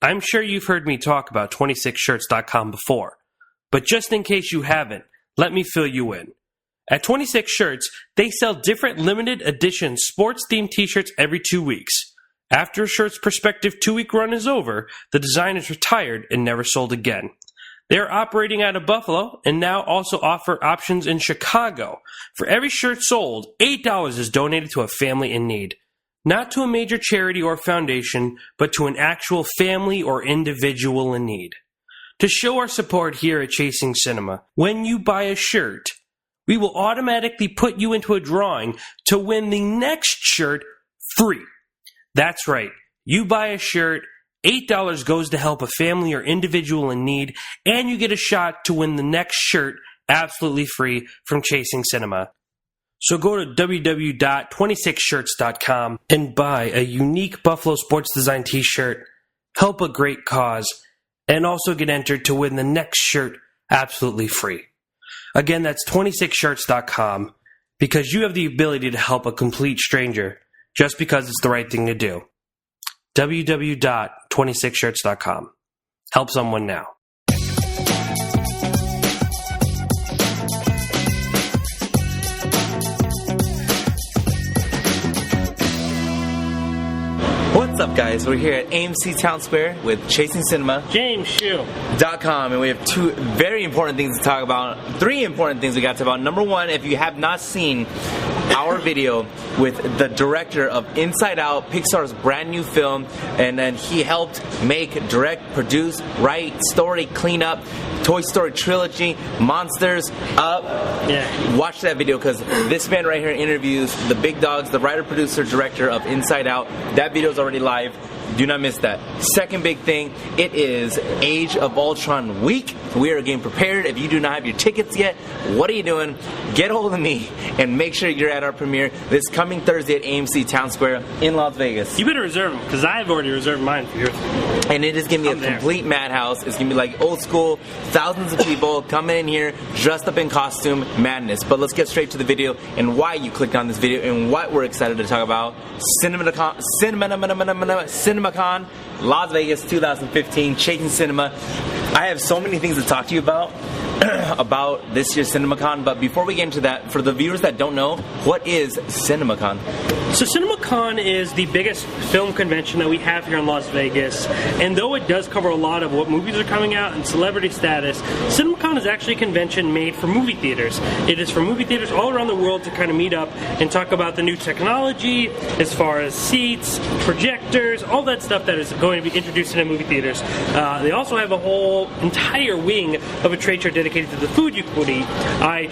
I'm sure you've heard me talk about 26shirts.com before, but just in case you haven't, let me fill you in. At 26 Shirts, they sell different limited edition sports-themed t-shirts every 2 weeks. After a shirt's prospective 2-week run is over, the design is retired and never sold again. They are operating out of Buffalo and now also offer options in Chicago. For every shirt sold, $8 is donated to a family in need. Not to a major charity or foundation, but to an actual family or individual in need. To show our support here at Chasing Cinema, when you buy a shirt, we will automatically put you into a drawing to win the next shirt free. That's right. You buy a shirt, $8 goes to help a family or individual in need, and you get a shot to win the next shirt absolutely free from Chasing Cinema. So go to www.26shirts.com and buy a unique Buffalo Sports Design t-shirt, help a great cause, and also get entered to win the next shirt absolutely free. Again, that's 26shirts.com, because you have the ability to help a complete stranger just because it's the right thing to do. www.26shirts.com. Help someone now. What's up, guys? We're here at AMC Town Square with Chasing Cinema. JamesShoe.com, and we have two very important things to talk about. Three important things we got to talk about. Number one, if you have not seen our video with the director of Inside Out, Pixar's brand new film, and then he helped make, direct, produce, write, story, clean up, Toy Story trilogy, Monsters Up. Yeah. Watch that video, because this man right here interviews the big dogs, the writer, producer, director of Inside Out. That video is already live. Do not miss that. Second big thing, it is Age of Ultron week. We are getting prepared. If you do not have your tickets yet, what are you doing? Get a hold of me and make sure you're at our premiere this coming Thursday at AMC Town Square in Las Vegas. You better reserve them, because I've already reserved mine for yours. And it is going to be a complete madhouse. It's going to be like old school, thousands of people coming in here dressed up in costume madness. But let's get straight to the video and why you clicked on this video and what we're excited to talk about. CinemaCon, Las Vegas 2015, Chasing Cinema. I have so many things to talk to you about this year's CinemaCon, but before we get into that, for the viewers that don't know, what is CinemaCon? So CinemaCon is the biggest film convention that we have here in Las Vegas, and though it does cover a lot of what movies are coming out and celebrity status, CinemaCon is actually a convention made for movie theaters. It is for movie theaters all around the world to kind of meet up and talk about the new technology as far as seats, projectors, all that stuff that is going to be introduced into movie theaters. They also have a whole entire wing of a trade show dedicated to the food you could eat. I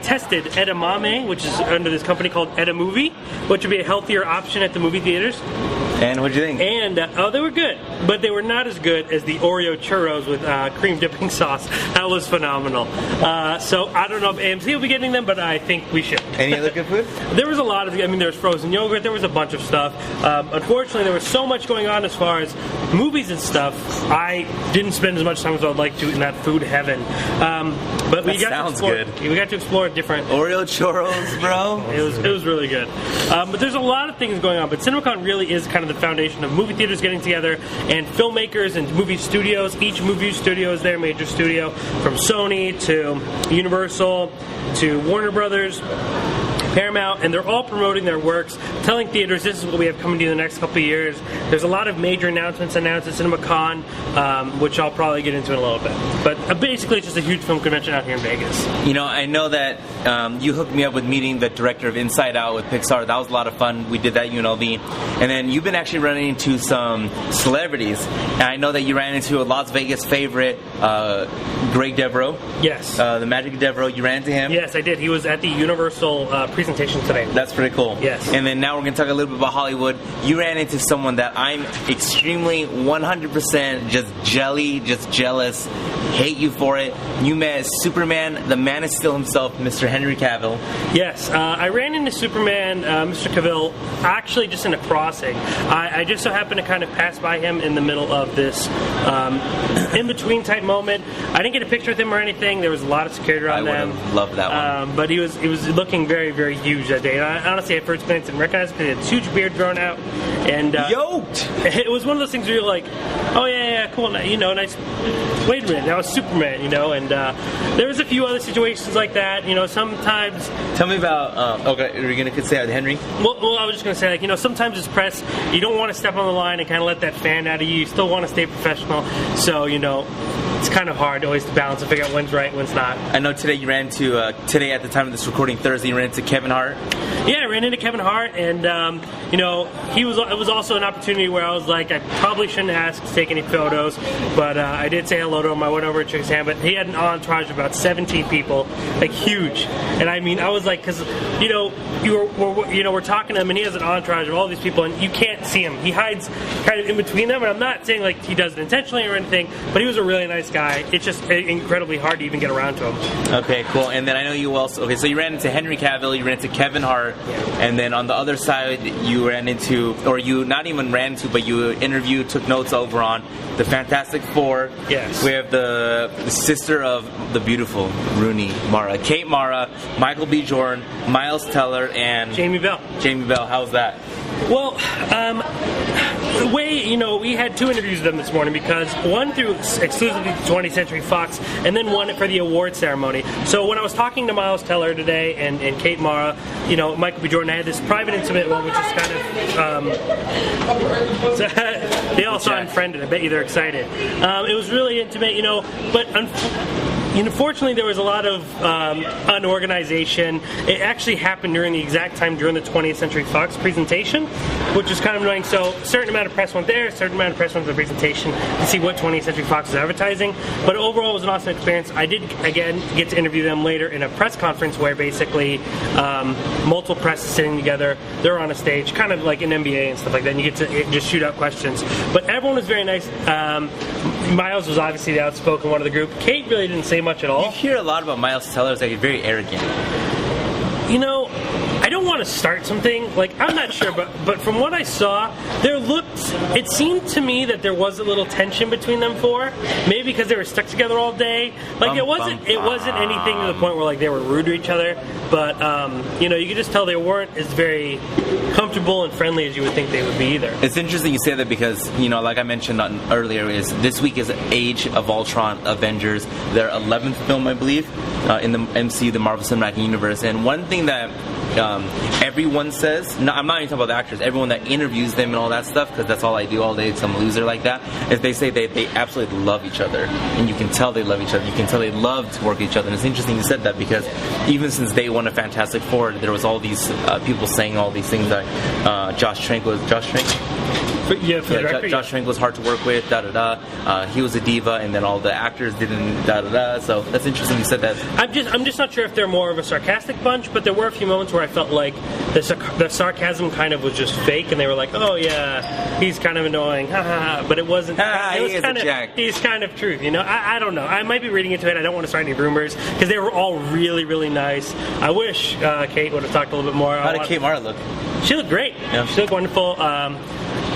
tested edamame, which is under this company called Edamovie, which would be a healthier option at the movie theaters. And what'd you think? And they were good, but they were not as good as the Oreo churros with cream dipping sauce. That was phenomenal. So I don't know if AMC will be getting them, but I think we should. Any other good food? There was a lot of, there was frozen yogurt, there was a bunch of stuff. Unfortunately, there was so much going on as far as movies and stuff, I didn't spend as much time as I would like to in that food heaven. But we got to explore different Oreo churros, bro. It was really good. But there's a lot of things going on. But CinemaCon really is kind of the foundation of movie theaters getting together and filmmakers and movie studios. Each movie studio is their major studio, from Sony to Universal to Warner Brothers, Paramount, and they're all promoting their works, telling theaters this is what we have coming to you in the next couple of years. There's a lot of major announcements announced at CinemaCon, which I'll probably get into in a little bit. But basically, it's just a huge film convention out here in Vegas. You know, I know that you hooked me up with meeting the director of Inside Out with Pixar. That was a lot of fun. We did that at UNLV. And then you've been actually running into some celebrities. And I know that you ran into a Las Vegas favorite, Greg Devereaux. Yes. The Magic Devereaux. You ran into him? Yes, I did. He was at the Universal presentation today. That's pretty cool. Yes. And then now we're going to talk a little bit about Hollywood. You ran into someone that I'm extremely 100% just jealous, hate you for it. You met Superman, the Man of Steel himself, Mr. Henry Cavill. Yes, I ran into Superman, Mr. Cavill, actually just in a crossing. I just so happened to kind of pass by him in the middle of this in-between type moment. I didn't get a picture with him or anything. There was a lot of security around them. I would have loved that one. But he was looking very, very very huge that day. And honestly, at first glance, I didn't recognize him because he had this huge beard grown out. And yoked! It was one of those things where you're like, oh, yeah, cool, nice. Wait a minute, that was Superman, and there was a few other situations like that, sometimes... Tell me about, okay, are you going to say Henry? Well, I was just going to say, sometimes as press, you don't want to step on the line and kind of let that fan out of you. You still want to stay professional, so, it's kind of hard always to balance and figure out when's right, when's not. I know today you ran into, today at the time of this recording, Thursday, you ran into Kevin Hart. Yeah, I ran into Kevin Hart, and, it was also an opportunity where I was like, I probably shouldn't ask to take any photos, but I did say hello to him. I went over and shook his hand, but he had an entourage of about 17 people, like huge. And I mean, I was like, because, we're talking to him, and he has an entourage of all these people, and you can't see him. He hides kind of in between them, and I'm not saying like he does it intentionally or anything, but he was a really nice guy. It's just incredibly hard to even get around to him. Okay, cool. And then I know you also, so you ran into Henry Cavill, you ran into Kevin Hart, and then on the other side, you ran into, or you not even ran into, but you interviewed, took notes over on the Fantastic Four. Yes. We have the sister of the beautiful Rooney Mara, Kate Mara, Michael B. Jordan, Miles Teller, and Jamie Bell. Jamie Bell, how's that? Well, we had 2 interviews with them this morning because one through exclusively to 20th Century Fox and then one for the award ceremony. So when I was talking to Miles Teller today and Kate Mara, Michael B. Jordan, I had this private intimate one, which is kind of, they all saw Unfriended. I bet you they're excited. It was really intimate, but unfortunately, there was a lot of unorganization. It actually happened during the exact time during the 20th Century Fox presentation, which is kind of annoying. So a certain amount of press went there, a certain amount of press went to the presentation to see what 20th Century Fox was advertising. But overall, it was an awesome experience. I did, again, get to interview them later in a press conference where basically multiple press is sitting together. They're on a stage, kind of like an NBA and stuff like that, and you get to just shoot out questions. But everyone was very nice. Miles was obviously the outspoken one of the group. Kate really didn't say much at all. You hear a lot about Miles Teller, like he's very arrogant. I don't want to start something. Like, I'm not sure, but from what I saw, it seemed to me that there was a little tension between them 4. Maybe because they were stuck together all day. Like, it wasn't anything to the point where, like, they were rude to each other. But, you could just tell they weren't as very comfortable and friendly as you would think they would be either. It's interesting you say that because, like I mentioned earlier, is this week is Age of Ultron Avengers, their 11th film, I believe, in the MCU, the Marvel Cinematic Universe. And one thing that everyone says, no, I'm not even talking about the actors, everyone that interviews them and all that stuff, because that's all I do all day, some loser like that, is they say they absolutely love each other. And you can tell they love each other. You can tell they love to work with each other. And it's interesting you said that because even since day one of Fantastic Four, there was all these people saying all these things that Josh Trank? Josh Trank was hard to work with, he was a diva, and then all the actors didn't, so that's interesting you said that. I'm just not sure if they're more of a sarcastic bunch, but there were a few moments where I felt like the sarcasm kind of was just fake, and they were like, oh yeah, he's kind of annoying, but it wasn't. He's kind of truth, I don't know. I might be reading into it. I don't want to start any rumors, because they were all really, really nice. I wish Kate would have talked a little bit more. How did Kate Mara look? She looked great. Yeah. She looked wonderful.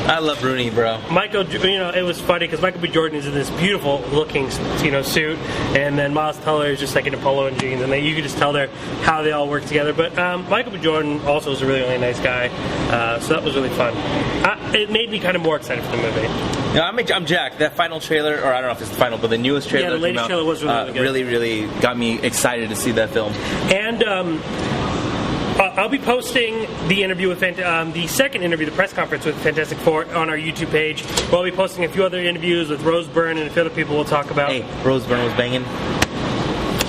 I love Rooney, bro. It was funny because Michael B. Jordan is in this beautiful looking, suit, and then Miles Teller is just like in a polo and jeans, and you could just tell how they all work together. But Michael B. Jordan also is a really, really nice guy, so that was really fun. It made me kind of more excited for the movie. Yeah, I'm jacked. That final trailer, or I don't know if it's the final, but the newest trailer, the latest trailer was really good. Really, really got me excited to see that film. And I'll be posting the interview with the second interview, the press conference with Fantastic Four, on our YouTube page. We'll be posting a few other interviews with Rose Byrne and a few other people we'll talk about. Hey, Rose Byrne was banging.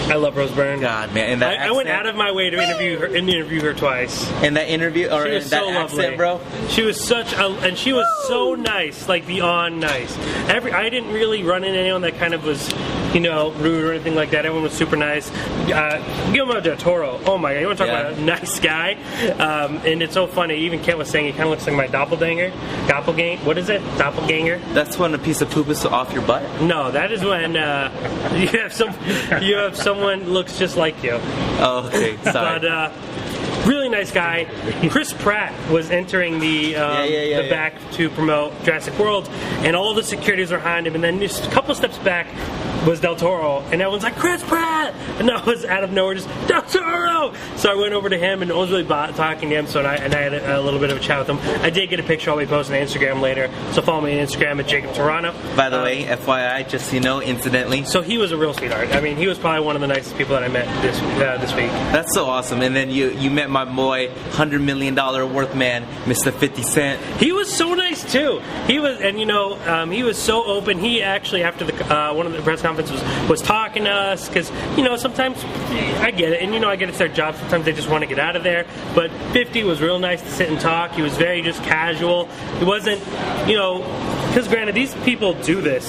I love Rose Byrne. God, man, and that I went out of my way to interview her twice. And that interview, or she was that so accent, lovely, bro. She was and she was so nice, like beyond nice. I didn't really run into anyone that kind of was, rude or anything like that. Everyone was super nice. Guillermo del Toro, oh my God, you want to talk about a nice guy? And it's so funny. Even Kent was saying he kind of looks like my doppelganger. What is it? Doppelganger? That's when a piece of poop is off your butt? No, that is when you have someone looks just like you. Oh, okay. Sorry. But really nice guy. Chris Pratt was entering the back to promote Jurassic World, and all the security was behind him, and then just a couple steps back was Del Toro, and everyone's like, Chris Pratt! that? And I was out of nowhere, just, Del Toro! So I went over to him and I was really talking to him, so I had a little bit of a chat with him. I did get a picture I'll be posting on Instagram later, so follow me on Instagram at Jacob Tiranno. By the way, FYI, just so you know, incidentally. So he was a real sweetheart. I mean, he was probably one of the nicest people that I met this week. That's so awesome. And then you met my boy, $100 million worth man, Mr. 50 Cent. He was so nice too. He was, and he was so open. He actually, after the one of the press conferences, was talking to us because sometimes I get it, and I get it's their job. Sometimes they just want to get out of there. But 50 was real nice to sit and talk. He was very just casual. He wasn't, because granted, these people do this,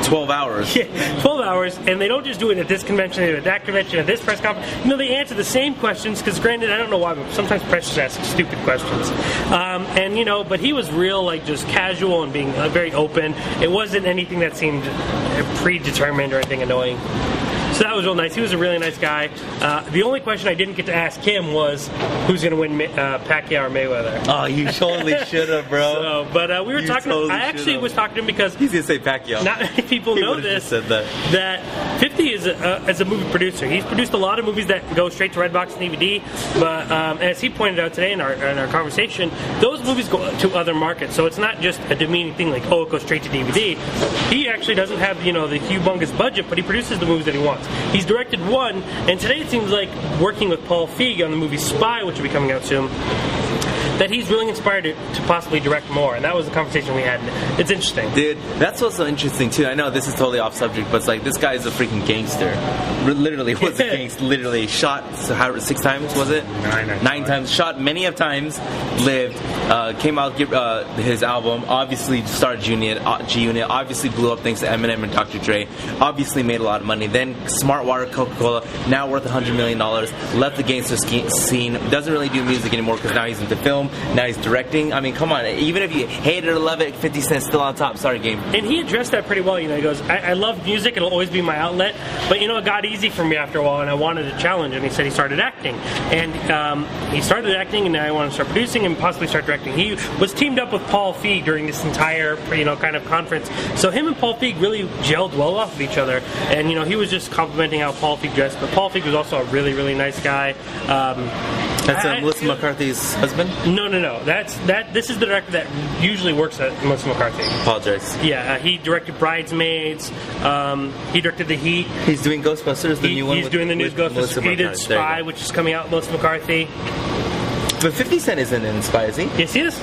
12 hours. Yeah, 12 hours, and they don't just do it at this convention, at that convention, at this press conference. They answer the same questions, because granted, I don't know why, but sometimes press ask stupid questions. But he was real, just casual and being very open. It wasn't anything that seemed predetermined or anything annoying. So that was real nice. He was a really nice guy. The only question I didn't get to ask him was who's going to win, Pacquiao or Mayweather. Oh, you totally should have, bro. But we were talking. Totally I actually was talking to him because he's going to say Pacquiao. Not many people know this. Said that 50 is a movie producer. He's produced a lot of movies that go straight to Redbox and DVD. But as he pointed out today in our conversation, those movies go to other markets. So it's not just a demeaning thing like, it goes straight to DVD. He actually doesn't have the humongous budget, but he produces the movies that he wants. He's directed one, and today it seems like working with Paul Feig on the movie Spy, which will be coming out soon, that he's really inspired to possibly direct more, and that was the conversation we had. It's interesting. Dude, that's what's so interesting, too. I know this is totally off subject, but it's like, this guy is a freaking gangster. Literally was a gangster. Literally shot, 6 times, was it? 9 times. Shot many of times, lived, came out, his album, obviously started G-Unit, obviously blew up thanks to Eminem and Dr. Dre, obviously made a lot of money. Then Smart Water, Coca-Cola, now worth $100 million, left the gangster scene, doesn't really do music anymore because now he's into film. Now he's directing. I mean, come on. Even if you hate it or love it, 50 Cent's still on top. Sorry, game. And he addressed that pretty well. He goes, I love music. It'll always be my outlet. But, it got easy for me after a while, and I wanted a challenge. And he said he started acting. And he started acting, and now I want to start producing and possibly start directing. He was teamed up with Paul Feig during this entire, kind of conference. So him and Paul Feig really gelled well off of each other. And, he was just complimenting how Paul Feig dressed. But Paul Feig was also a really, really nice guy. That's Melissa McCarthy's husband? No. This is the director that usually works at Melissa McCarthy. Apologize. Yeah, he directed Bridesmaids. He directed The Heat. He's doing Ghostbusters, the new one. He's doing the new Ghostbusters. He did Spy, which is coming out with Melissa McCarthy. But 50 Cent isn't in Spy, is he? Yes, he is.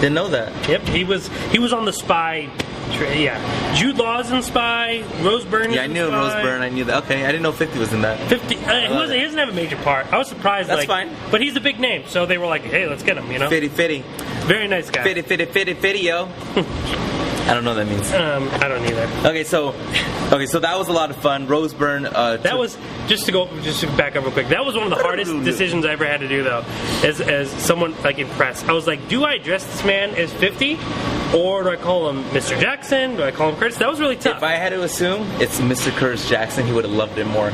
Didn't know that. Yep, he was on the Spy. Yeah, Jude Law's in Spy. Rose Byrne. Yeah, I knew Rose Byrne. I knew that. Okay, I didn't know 50 was in that. 50. He doesn't have a major part. I was surprised. That's fine. But he's a big name, so they were like, "Hey, let's get him." 50. Very nice guy. 50, yo. I don't know what that means. I don't either. Okay, so that was a lot of fun. Rose Byrne. That was just to back up real quick. That was one of the hardest decisions I ever had to do, though. As someone in press, I was like, do I address this man as 50, or do I call him Mr. Jackson? Do I call him Curtis? That was really tough. If I had to assume it's Mr. Curtis Jackson, he would have loved it more.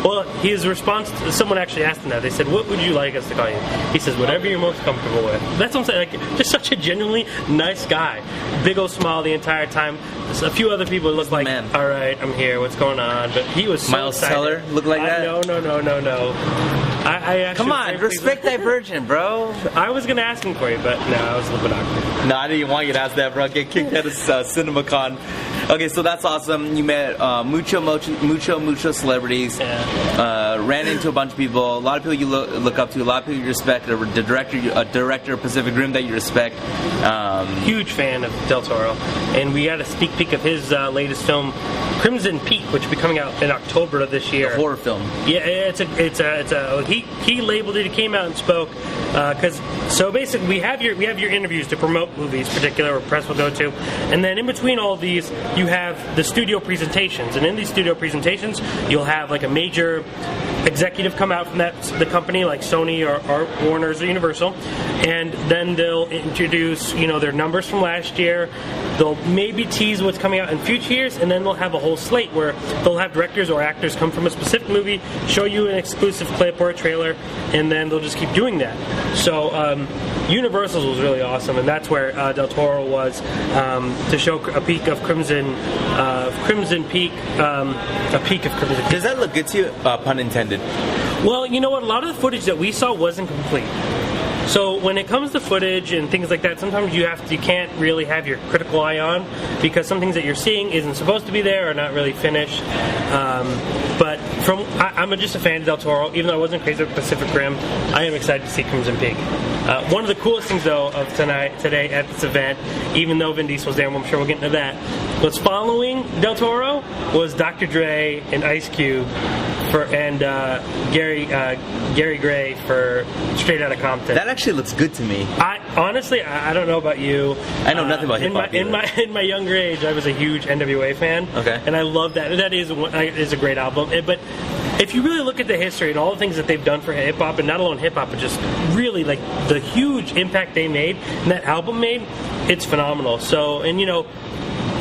Well, his response, someone actually asked him that. They said, "What would you like us to call you?" He says, "Whatever you're most comfortable with." That's what I'm saying. Just such a genuinely nice guy. Big old smile the entire time. A few other people looked like, "All right, I'm here. What's going on?" But he was so Miles excited. Teller looked like that. No. I actually come on, respect that virgin, bro. I was gonna ask him for you, but no, I was a little bit awkward. No, I didn't want you to ask that, bro. Get kicked out of CinemaCon. Okay, so that's awesome. You met mucho celebrities. Yeah. Ran into a bunch of people. A lot of people you look up to. A lot of people you respect. A director of Pacific Rim that you respect. Huge fan of Del Toro, and we got a sneak peek of his latest film, Crimson Peak, which will be coming out in October of this year. A horror film. Yeah, he labeled it. He came out and spoke so basically we have your interviews to promote movies, particular, or press will go to, and then in between all of these you have the studio presentations, and in these studio presentations you'll have a major executive come out from the company, like Sony or Warner's or Universal, and then they'll introduce their numbers from last year. They'll maybe tease what's coming out in future years, and then they'll have a whole slate where they'll have directors or actors come from a specific movie, show you an exclusive clip or a trailer, and then they'll just keep doing that. So Universal's was really awesome, and that's where Del Toro was to show a peek of Crimson version of Crimson Peak, a peak of Crimson Peak. Does that look good to you? Pun intended. Well, you know what? A lot of the footage that we saw wasn't complete. So when it comes to footage and things like that, sometimes you can't really have your critical eye on, because some things that you're seeing isn't supposed to be there or not really finished. But I'm just a fan of Del Toro. Even though I wasn't crazy about Pacific Rim, I am excited to see Crimson Peak. One of the coolest things, though, of today at this event, even though Vin Diesel's there, and I'm sure we'll get into that, what's following Del Toro was Dr. Dre and Ice Cube and Gary Gray for Straight Outta Compton. That actually looks good to me. I don't know about you. I know nothing about hip hop. In my younger age, I was a huge NWA fan. Okay. And I love that. That is a great album. But if you really look at the history and all the things that they've done for hip hop, and not alone hip hop, but just really like the huge impact they made and that album made, it's phenomenal. So, and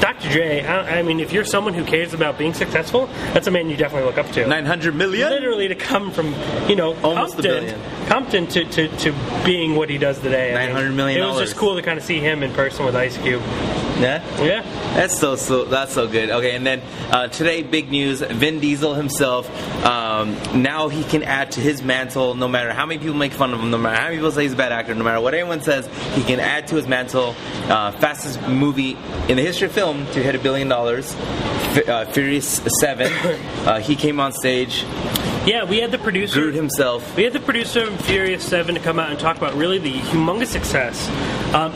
Dr. Dre, I mean, if you're someone who cares about being successful, that's a man you definitely look up to. 900 million? Literally, to come from, almost a billion. Compton to being what he does today. $900 million. It was just cool to kind of see him in person with Ice Cube. Yeah? Yeah. That's so good. Okay, and then today, big news, Vin Diesel himself, now he can add to his mantle, no matter how many people make fun of him, no matter how many people say he's a bad actor, no matter what anyone says, he can add to his mantle. Fastest movie in the history of film to hit $1 billion, Furious 7. He came on stage. Yeah, we had the producer. Groot himself. We had the producer of Furious 7 to come out and talk about really the humongous success.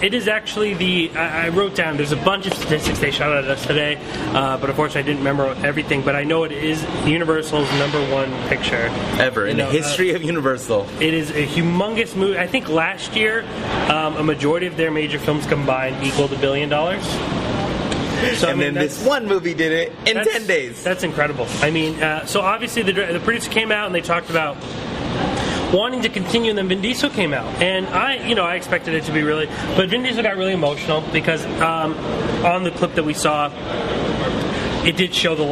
It is actually I wrote down, there's a bunch of statistics they shot at us today, but unfortunately I didn't remember everything, but I know it is Universal's #1 picture. Ever, in the history of Universal. It is a humongous movie. I think last year, a majority of their major films combined equaled $1 billion. So, and then this one movie did it in 10 days. That's incredible. I mean, so obviously the producer came out and they talked about wanting to continue, and then Vin Diesel came out. And I expected it to be really... But Vin Diesel got really emotional because on the clip that we saw, it did show the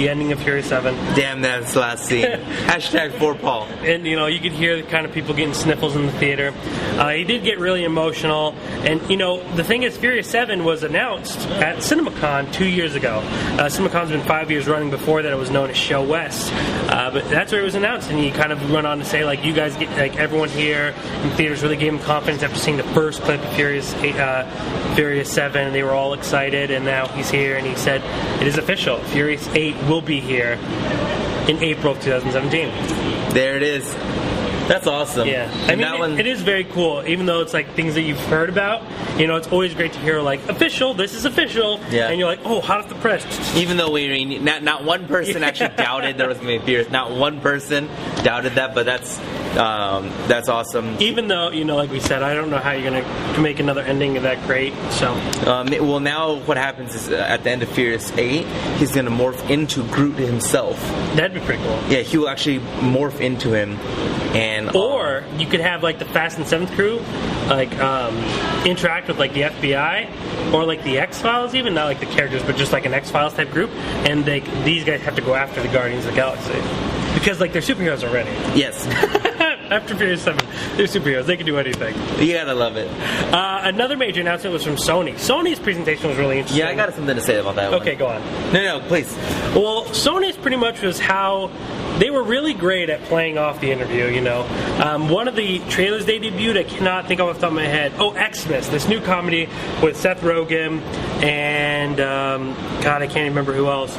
ending of Furious 7. Damn, that's the last scene. Hashtag for Paul. And, you could hear the kind of people getting sniffles in the theater. He did get really emotional. And, the thing is, Furious 7 was announced at CinemaCon 2 years ago. CinemaCon's been 5 years running. Before that, it was known as Show West. But that's where it was announced. And he kind of went on to say, you guys, everyone here in theaters really gave him confidence after seeing the first clip of Furious 7. And they were all excited. And now he's here. And he said, it is official. Furious 8 will be here in April of 2017. There it is. That's awesome. Yeah. I mean, it is very cool, even though it's things that you've heard about. It's always great to hear official, this is official. Yeah. And you're like, oh, hot off the press. Even though not one person actually doubted there was going to be a Furious. Not one person doubted that, but that's awesome. Even though, like we said, I don't know how you're going to make another ending of that great. So, well, now what happens is at the end of Furious 8, he's going to morph into Groot himself. That'd be pretty cool. Yeah, he will actually morph into him, or you could have the Fast and Seventh crew, interact with the FBI or the X-Files, even not the characters, but just an X-Files type group, and these guys have to go after the Guardians of the Galaxy because they're superheroes already. Yes. After Furious 7, they're superheroes. They can do anything. You gotta love it. Another major announcement was from Sony. Sony's presentation was really interesting. Yeah, I got something to say about that one. Okay, go on. No, please. Well, Sony's pretty much was how they were really great at playing off the interview, One of the trailers they debuted, I cannot think off the top of my head. Oh, Xmas, this new comedy with Seth Rogen and, God, I can't remember who else.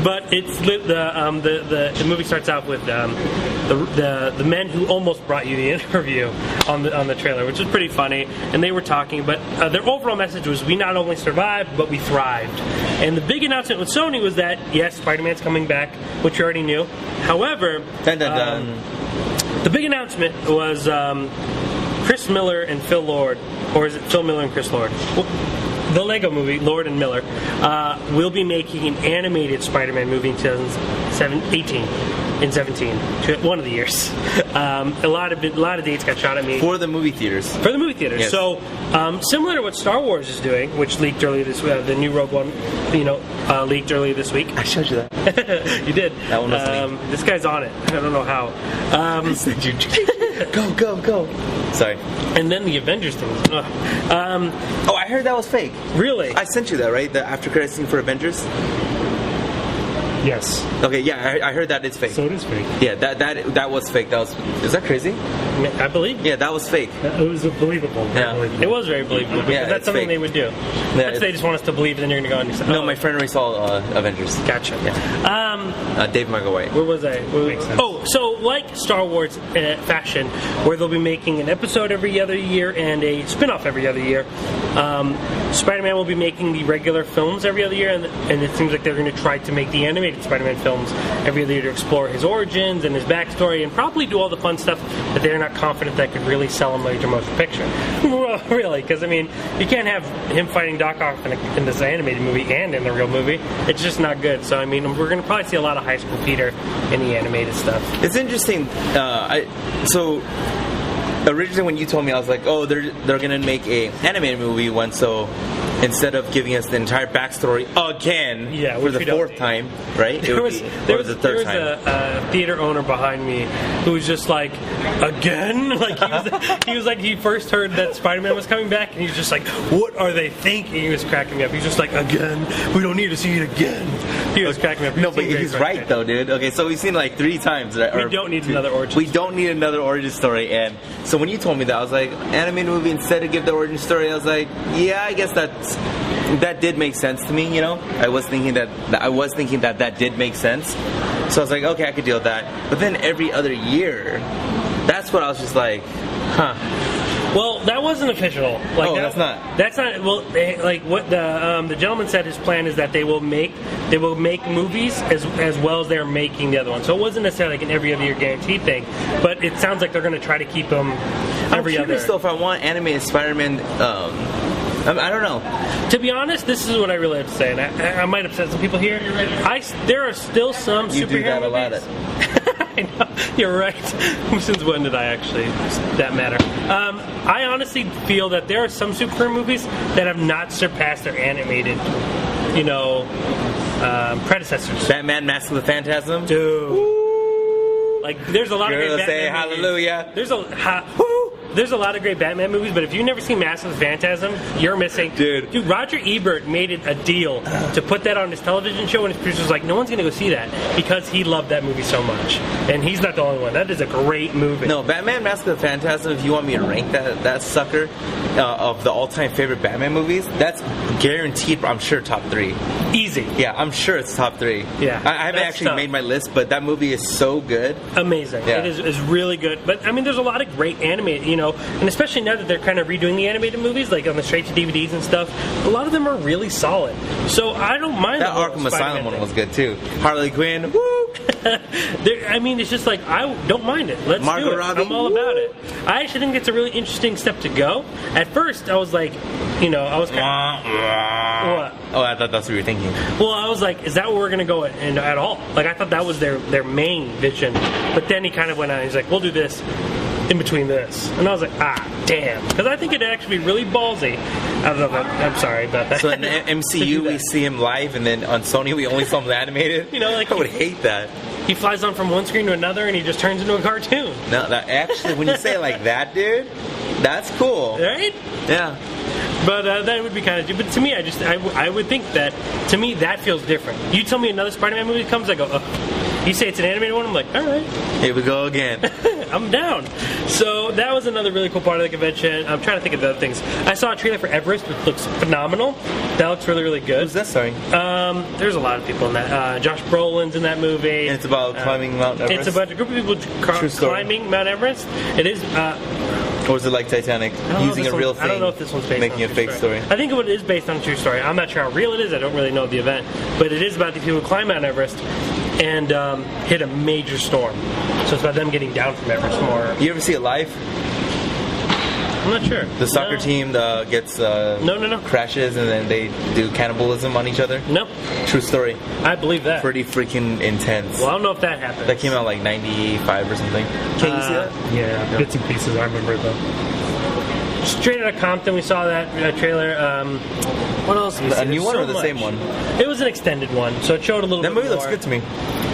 But it's the movie starts out with the men who almost brought you the interview on the trailer, which is pretty funny. And they were talking, but their overall message was, we not only survived, but we thrived. And the big announcement with Sony was that, yes, Spider-Man's coming back, which you already knew. However, the big announcement was Chris Miller and Phil Lord, or is it Phil Miller and Chris Lord? The Lego movie, Lord and Miller, will be making an animated Spider-Man movie in 2018. In 17, one of the years. A lot of dates got shot at me. For the movie theaters. For the movie theaters. Yes. So, similar to what Star Wars is doing, which leaked earlier this week, the new Rogue One, leaked earlier this week. I showed you that. You did. That one was me. This guy's on it. I don't know how. I said you. Go. Sorry. And then the Avengers thing. I I heard that was fake. Really? I sent you that, right? The after credit scene for Avengers. Yes. Okay, yeah, I heard that it's fake. So it is fake. Yeah, that was fake. Is that crazy? I believe. Yeah, that was fake. It was believable. Yeah. Believable. It was very believable because Yeah, that's it's something fake. they would do. Yeah, They just want us to believe, and then you're going to go and you say, No, my friend already saw Avengers. Gotcha. Yeah. Dave McAvoy. Where was I? Makes sense. Oh, so like Star Wars fashion, where they'll be making an episode every other year and a spin-off every other year, Spider-Man will be making the regular films every other year, and it seems like they're going to try to make the animated Spider-Man films every other year to explore his origins and his backstory and probably do all the fun stuff that they're not confident that could really sell a major motion picture. Well, really, because, I mean, you can't have him fighting Doc Ock in this animated movie and in the real movie. It's just not good. So, I mean, we're going to probably see a lot of high school Peter in the animated stuff. It's interesting. Originally when you told me, I was like, oh, they're gonna make a animated movie one, so instead of giving us the entire backstory again for the fourth time, right? There was a theater owner behind me who was just like, again? Like he was like, he first heard that Spider-Man was coming back, and he was just like, what are they thinking? He was cracking me up. He's just like, again? We don't need to see it again. He was cracking me up. No, but he's right though, dude. Okay, so we've seen it like 3 times. Right? We don't need another origin. We don't need another origin story, and so when you told me that, I was like, animated movie instead of give the origin story. I was like, yeah, I guess that did make sense to me. You know, I was thinking that did make sense. So I was like, okay, I could deal with that. But then every other year, that's what I was just like, huh. Well, that wasn't official. Like, that's not. That's not. Well, like what the gentleman said, his plan is that they will make movies as well as they're making the other one. So it wasn't necessarily like an every other year guaranteed thing, but it sounds like they're going to try to keep them every I'm other. curious though if I want animated Spider-Man. I don't know. To be honest, this is what I really have to say, and I might upset some people here. There are still some You superhero do that movies. a lot. I know, you're right. Since when did I actually that matter? I honestly feel that there are some superhero movies that have not surpassed their animated, predecessors. Batman: Mask of the Phantasm. Dude. Like, there's a lot of great Batman say movies. hallelujah. There's a lot of great Batman movies, but if you've never seen Mask of the Phantasm, you're missing. Dude, Roger Ebert made it a deal to put that on his television show, and his producer was like, no one's going to go see that because he loved that movie so much. And he's not the only one. That is a great movie. No, Batman: Mask of the Phantasm, if you want me to rank that sucker of the all-time favorite Batman movies, that's guaranteed, I'm sure, top 3. Easy. Yeah, I'm sure it's top 3. Yeah. I haven't actually made my list, but that movie is so good. Amazing. Yeah. It is really good. But, I mean, there's a lot of great animated, and especially now that they're kind of redoing the animated movies, like on the straight-to-DVDs and stuff, a lot of them are really solid. So I don't mind that Arkham Asylum one was good, too. Harley Quinn, woo! I mean, it's just like, I don't mind it. Let's Margot do it. Robbie, I'm all about it. I actually think it's a really interesting step to go. At first, I was like, I was kind of... What? Oh, I thought that's what you were thinking. Well, I was like, is that where we're going to go at all? Like, I thought that was their main vision. But then he kind of went on, he's like, we'll do this in between this. And I was like, damn. Because I think it'd actually be really ballsy. I don't know, I'm sorry about that. So in the MCU, we see him live, and then on Sony, we only saw him animated? I would hate that. He flies on from one screen to another, and he just turns into a cartoon. No, actually, when you say it like that, dude, that's cool. Right? Yeah. But that would be kind of... But to me, I would think that... To me, that feels different. You tell me another Spider-Man movie comes, I go, you say it's an animated one, I'm like, all right. Here we go again. I'm down. So that was another really cool part of the convention. I'm trying to think of the other things. I saw a trailer for Everest, which looks phenomenal. That looks really, really good. Who's that starring? There's a lot of people in that. Josh Brolin's in that movie. And it's about climbing Mount Everest? It's about a group of people climbing Mount Everest. It is... or is it like Titanic, using a real thing? I don't know if this one's based making on a fake story. I think it is based on a true story. I'm not sure how real it is. I don't really know the event. But it is about these people who climb Mount Everest and hit a major storm. So it's about them getting down from Everest more. You ever see it live? I'm not sure. The soccer team gets crashes and then they do cannibalism on each other? No. True story. I believe that. Pretty freaking intense. Well, I don't know if that happened. That came out like 95 or something. Can you see that? Yeah, bits and pieces. I remember it though. Straight Outta Compton, we saw that trailer. What else? A new one or the same one? It was an extended one, so it showed a little bit more. That movie looks good to me.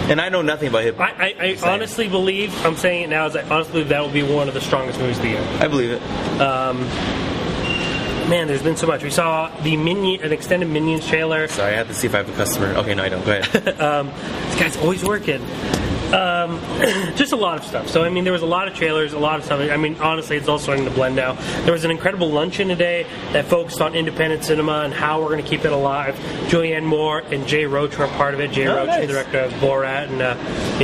And I know nothing about hip hop. I honestly believe, I'm saying it now, I honestly believe that will be one of the strongest movies of the year. I believe it. Man, there's been so much. We saw an extended Minions trailer. Sorry, I have to see if I have a customer. Okay, no, I don't. Go ahead. This guy's always working. Just a lot of stuff. So, I mean, there was a lot of trailers, a lot of stuff. I mean, honestly, it's all starting to blend now. There was an incredible luncheon today that focused on independent cinema and how we're going to keep it alive. Julianne Moore and Jay Roach were a part of it. Jay Roach, the director of Borat and,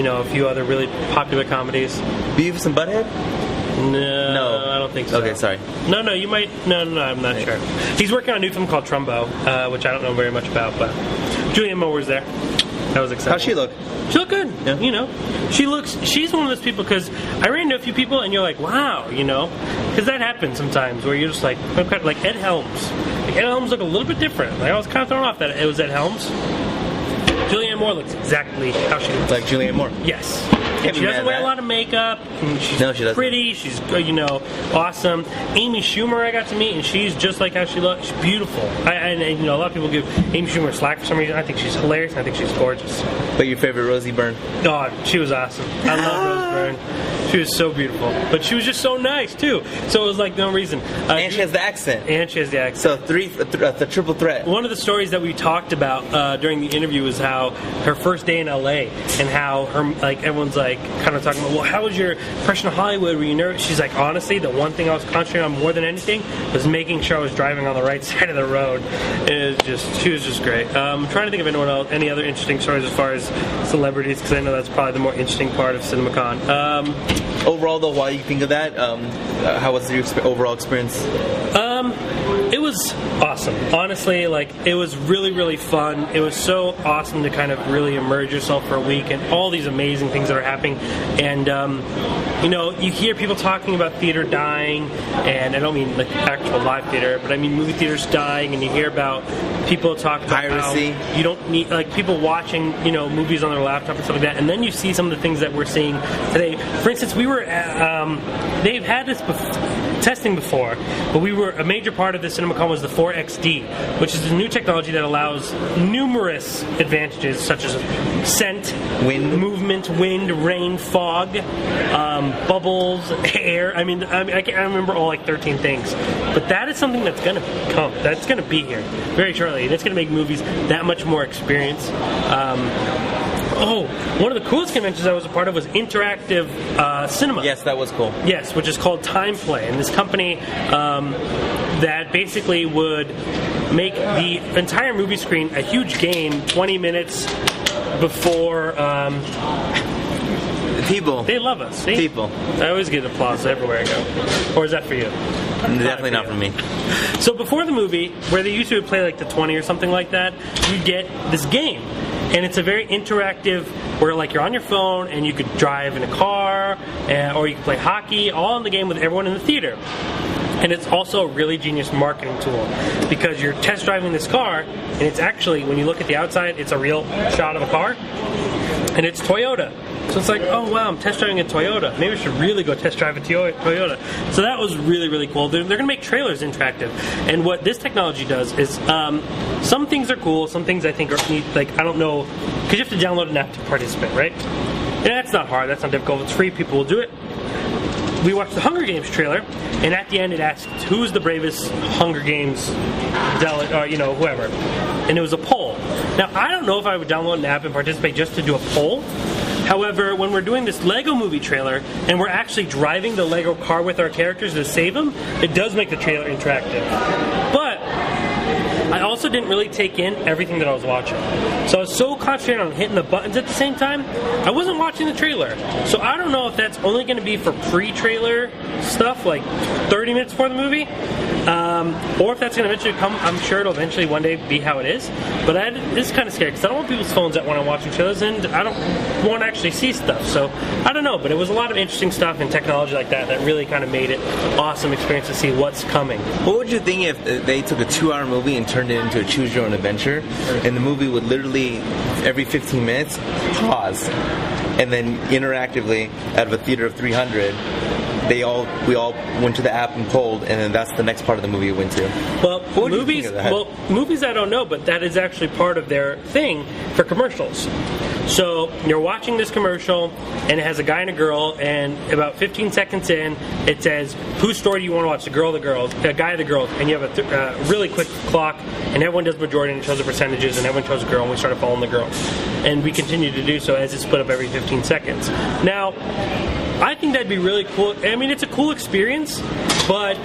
a few other really popular comedies. Beavis and Butthead? No, I don't think so. Okay, sorry. No, you might. No, I'm not sure. He's working on a new film called Trumbo, which I don't know very much about, but Julianne Moore was there. That was exciting. How'd she look? She looked good. Yeah. She's one of those people, because I ran into a few people and you're like, wow, because that happens sometimes where you're just like Ed Helms. Ed Helms looked a little bit different. Like, I was kind of thrown off that it was Ed Helms. Julianne Moore looks exactly how she looks. Like Julianne Moore? Yes. And she doesn't wear a lot of makeup. And she's pretty. She's, awesome. Amy Schumer I got to meet, and she's just like how she looks. She's beautiful. And a lot of people give Amy Schumer slack for some reason. I think she's hilarious. I think she's gorgeous. But your favorite, Rosie Byrne? God, she was awesome. I love Rosie Byrne. She was so beautiful. But she was just so nice, too. So it was like no reason. And she has the accent. So the triple threat. One of the stories that we talked about during the interview was how her first day in LA and how everyone's kind of talking about, well, how was your impression of Hollywood? Were you nervous? She's like, honestly, the one thing I was concentrating on more than anything was making sure I was driving on the right side of the road. She was just great. I'm trying to think of any other interesting stories as far as celebrities, because I know that's probably the more interesting part of CinemaCon. Overall, though, while you think of that, how was your overall experience? It was awesome. Honestly, it was really, really fun. It was so awesome to kind of really immerse yourself for a week and all these amazing things that are happening. And, you hear people talking about theater dying, and I don't mean actual live theater, but I mean movie theaters dying, and you hear about people talk about piracy. How you don't need, people watching, movies on their laptop and stuff like that. And then you see some of the things that we're seeing today. For instance, we were they've had this testing before, but a major part of the CinemaCon was the 4XD, which is a new technology that allows numerous advantages such as scent, movement, wind, rain, fog, bubbles, air. I can't remember all 13 things, but that is something that's going to come. That's going to be here very shortly. That's going to make movies that much more experience. One of the coolest conventions I was a part of was Interactive Cinema. Yes, that was cool. Yes, which is called Time Play. And this company that basically would make the entire movie screen a huge game 20 minutes before... People. They love us. See? People. I always get applause everywhere I go. Or is that for you? Definitely not for me. So before the movie, where they used to play the 20 or something like that, you get this game. And it's a very interactive, where you're on your phone and you could drive in a car, or you can play hockey, all in the game with everyone in the theater. And it's also a really genius marketing tool, because you're test driving this car, and it's actually, when you look at the outside, it's a real shot of a car, and it's Toyota. So it's like, oh wow, I'm test driving a Toyota. Maybe I should really go test drive a Toyota. So that was really, really cool. They're going to make trailers interactive. And what this technology does is, some things are cool, some things I think are neat. I don't know, because you have to download an app to participate, right? And that's not hard, that's not difficult. It's free, people will do it. We watched the Hunger Games trailer, and at the end it asked, who's the bravest Hunger Games zealot, or whoever. And it was a poll. Now, I don't know if I would download an app and participate just to do a poll. However, when we're doing this Lego movie trailer, and we're actually driving the Lego car with our characters to save them, it does make the trailer interactive. But I also didn't really take in everything that I was watching. So I was so concentrated on hitting the buttons at the same time, I wasn't watching the trailer. So I don't know if that's only going to be for pre-trailer stuff, 30 minutes before the movie, or if that's going to eventually come. I'm sure it'll eventually one day be how it is. But it's kind of scary, because I don't want people's phones out when I'm watching trailers, and I don't want to actually see stuff. So I don't know, but it was a lot of interesting stuff and technology like that really kind of made it awesome experience to see what's coming. What would you think if they took a 2-hour movie and turned it into a choose-your-own-adventure, and the movie would literally, every 15 minutes, pause, and then interactively, out of a theater of 300, we all went to the app and polled, and then that's the next part of the movie we went to. Well, What do you think of that? movies I don't know, but that is actually part of their thing for commercials. So you're watching this commercial, and it has a guy and a girl, and about 15 seconds in, it says, whose story do you want to watch, the girl or the girls, the guy or the girls, and you have a really quick clock, and everyone does majority, and it shows the percentages, and everyone chose a girl, and we started following the girl. And we continue to do so as it's split up every 15 seconds. Now, I think that'd be really cool. I mean, it's a cool experience, but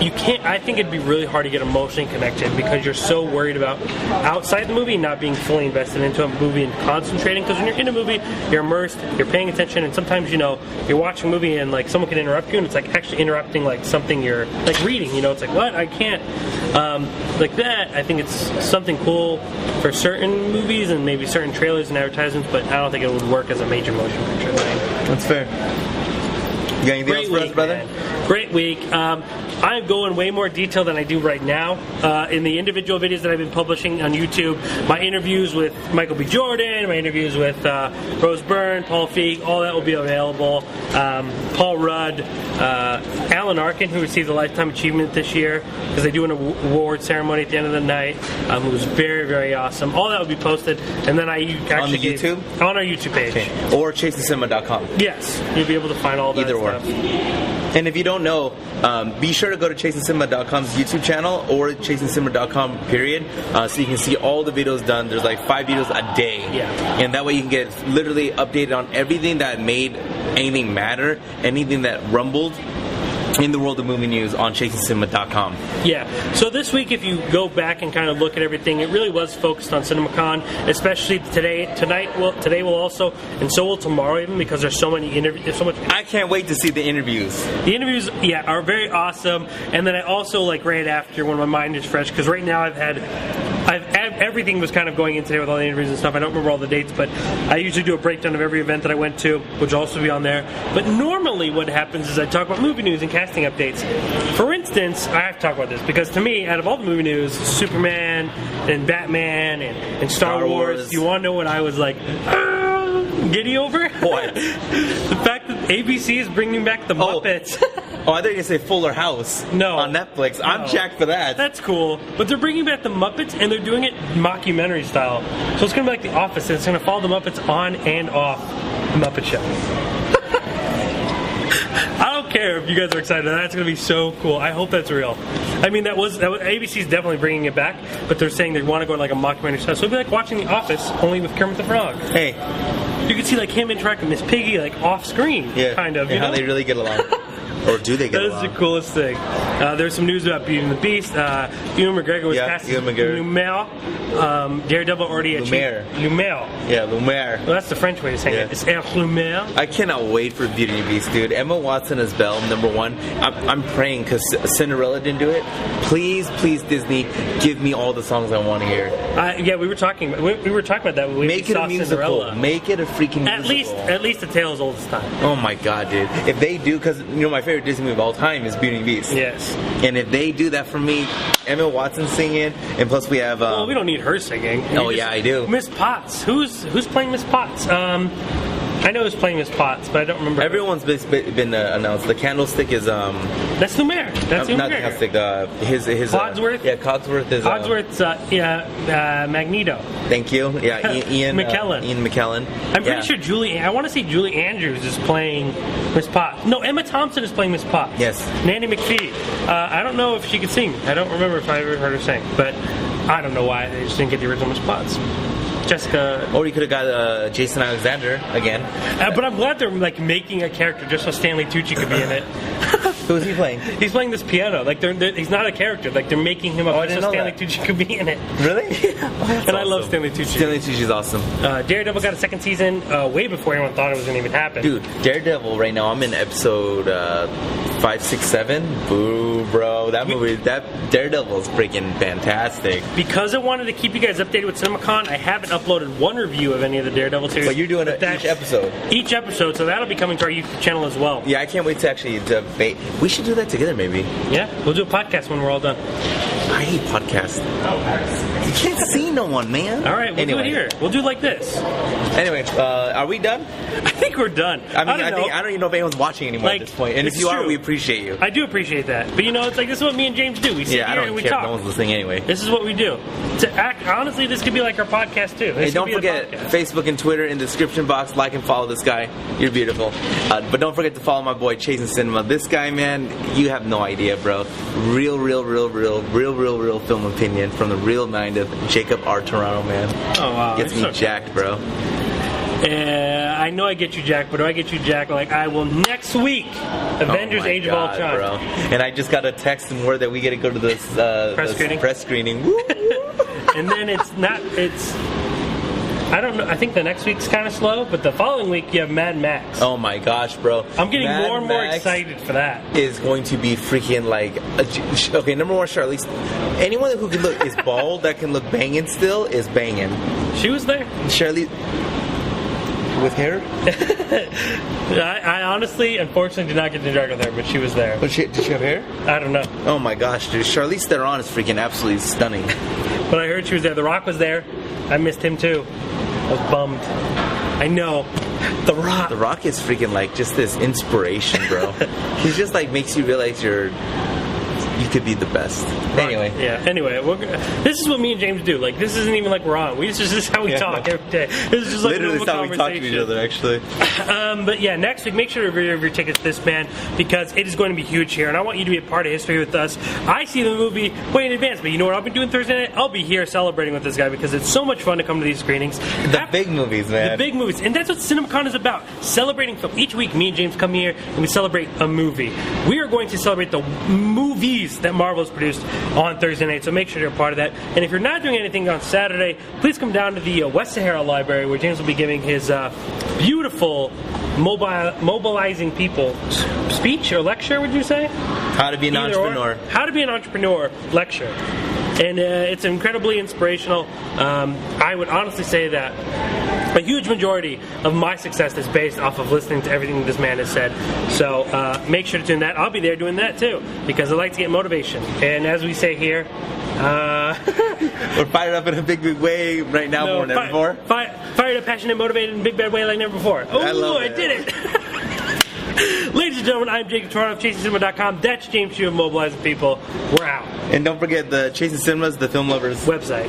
you can't. I think it'd be really hard to get emotionally connected because you're so worried about outside the movie not being fully invested into a movie and concentrating. Because when you're in a movie, you're immersed, you're paying attention, and sometimes you're watching a movie and like someone can interrupt you, and it's like actually interrupting like something you're like reading. It's like what I can't like that. I think it's something cool for certain movies and maybe certain trailers and advertisements, but I don't think it would work as a major motion picture thing. That's fair. You got anything else for us, brother? Man. Great week. I'm going way more detail than I do right now in the individual videos that I've been publishing on YouTube. My interviews with Michael B. Jordan, my interviews with Rose Byrne, Paul Feig, all that will be available. Paul Rudd, Alan Arkin, who received a Lifetime Achievement this year because they do an award ceremony at the end of the night. It was very, very awesome. All that will be posted, and then I actually on the YouTube? On our YouTube page. Okay. Or chasethecinema.com. Yes, you'll be able to find all that Either stuff. And if you don't know, be sure to go to chasethecinema.com's YouTube channel or chasethecinema.com period, so you can see all the videos done. There's like 5 videos a day. Yeah. And that way you can get literally updated on everything that made anything matter, anything that rumbled in the world of movie news on chasethecinema.com. Yeah. So this week, if you go back and kind of look at everything, it really was focused on CinemaCon, especially today will also, and so will tomorrow even, because there's so many interviews. There's so much. I can't wait to see the interviews. The interviews, are very awesome. And then I also like right after when my mind is fresh, because right now everything was kind of going in today with all the interviews and stuff. I don't remember all the dates, but I usually do a breakdown of every event that I went to, which will also be on there. But normally what happens is I talk about movie news and casting updates. For instance, I have to talk about this because to me, out of all the movie news, Superman and Batman and Star Wars, you want to know what I was like giddy over? What? The fact that ABC is bringing back the Muppets. Oh, I thought you were going to say Fuller House on Netflix. I'm jacked for that. That's cool. But they're bringing back the Muppets, and they're doing it mockumentary style. So it's going to be like The Office, and it's going to follow the Muppets on and off the Muppet Show. I don't care if you guys are excited. That's going to be so cool. I hope that's real. I mean, that was ABC's definitely bringing it back, but they're saying they want to go like a mockumentary style. So it'd be like watching The Office, only with Kermit the Frog. Hey. You can see like him interacting with Miss Piggy like off screen, kind of. And how they really get along. Or do they get along? That is the coolest thing. There's some news about Beauty and the Beast. Ewan McGregor was cast as Lumiere. Daredevil already achieved... Lumiere. Yeah, Lumiere. Well, that's the French way to say it. It's Lumiere. I cannot wait for Beauty and the Beast, dude. Emma Watson as Belle, number one. I'm praying because Cinderella didn't do it. Please, Disney, give me all the songs I want to hear. Yeah, we were talking about that when we Make it saw a musical. Cinderella. Make it a freaking musical. At least A Tale as Old as Time. Oh my god, dude. If they do, because my favorite Disney movie of all time is Beauty and the Beast. Yes. And if they do that for me, Emma Watson singing, and plus we have... well, we don't need her singing. I do. Miss Potts. Who's playing Miss Potts? I know who's playing Miss Potts, but I don't remember. Everyone's been announced. The Candlestick is... That's Lumiere. That's not the Candlestick. His Cogsworth? Cogsworth is... Cogsworth's, Magneto. Thank you. Yeah, Ian McKellen. Ian McKellen. I'm pretty sure I want to say Julie Andrews is playing Miss Potts. No, Emma Thompson is playing Miss Potts. Yes. Nanny McPhee. I don't know if she could sing. I don't remember if I ever heard her sing, but I don't know why they just didn't get the original Miss Potts. Jessica. Or you could have got Jason Alexander again. But I'm glad they're like making a character just so Stanley Tucci could be in it. Who is he playing? He's playing this piano. Like he's not a character. Like they're making him up so Stanley Tucci could be in it. Really? Yeah. And I love Stanley Tucci. Stanley Tucci's awesome. Daredevil got a second season way before anyone thought it was going to even happen. Dude, Daredevil right now, I'm in episode 5, 6, 7. Boo, bro. That movie, that Daredevil is freaking fantastic. Because I wanted to keep you guys updated with CinemaCon, I haven't uploaded one review of any of the Daredevil series. But you're doing each episode. Each episode, so that'll be coming to our YouTube channel as well. Yeah, I can't wait to actually debate. We should do that together, maybe. Yeah, we'll do a podcast when we're all done. I hate podcasts. You can't see no one, man. All right, we'll do it here. We'll do it like this. Anyway, are we done? I think we're done. I don't even know if anyone's watching anymore at this point. And if you are, we appreciate you. I do appreciate that. But it's like this is what me and James do. We sit here and we talk. No one's listening anyway. This is what we do. Honestly, this could be like our podcast too. Hey, don't forget Facebook and Twitter in the description box. Like and follow this guy. You're beautiful. But don't forget to follow my boy Chasing Cinema. This guy, man, you have no idea, bro. Real film opinion from the real mind of Jacob R. Tiranno, man. Oh wow, gets me jacked, bro. I know I get you jacked, but do I get you jacked like I will next week? Avengers: Age of Ultron, bro. And I just got a text and word that we get to go to this press screening. And then it's. I don't know. I think the next week's kind of slow, but the following week you have Mad Max. Oh my gosh, bro! I'm getting more and more excited for that. Is going to be freaking like okay. Number one, Charlize. Anyone who can look is bald that can look banging still is banging. She was there. Charlize with hair. I honestly, unfortunately, did not get to interact with her, but she was there. But did she have hair? I don't know. Oh my gosh, dude! Charlize Theron is freaking absolutely stunning. But I heard she was there. The Rock was there. I missed him too. I was bummed. I know. The Rock. The Rock is freaking like just this inspiration, bro. He's just like makes you realize you could be the best. Anyway. Yeah. Anyway, this is what me and James do. Like, this isn't even like we're on. This is just how we talk every day. This is just like literally how we talk to each other, actually. But yeah, next week, make sure to reserve your tickets to this, man, because it is going to be huge here, and I want you to be a part of history with us. I see the movie way in advance, but you know what I'll be doing Thursday night? I'll be here celebrating with this guy because it's so much fun to come to these screenings. The big movies, man. The big movies. And that's what CinemaCon is about. Celebrating film. Each week, me and James come here and we celebrate a movie. We are going to celebrate the movies that Marvel has produced on Thursday night, so make sure you're a part of that. And if you're not doing anything on Saturday, please come down to the West Sahara Library where James will be giving his beautiful mobilizing people speech or lecture, would you say? How to be an entrepreneur. How to be an entrepreneur lecture. And it's incredibly inspirational. I would honestly say that a huge majority of my success is based off of listening to everything this man has said. So make sure to tune that. I'll be there doing that too because I like to get motivation. And as we say here, we're fired up in a big way right now more than ever before. Fired up, passionate, motivated in a big bad way like never before. Oh, I did it. Ladies and gentlemen, I'm Jacob Tiranno of ChasingCinema.com. That's James Hugh of Mobilizing People. We're out. And don't forget the Chasing Cinemas, the Film Lovers website.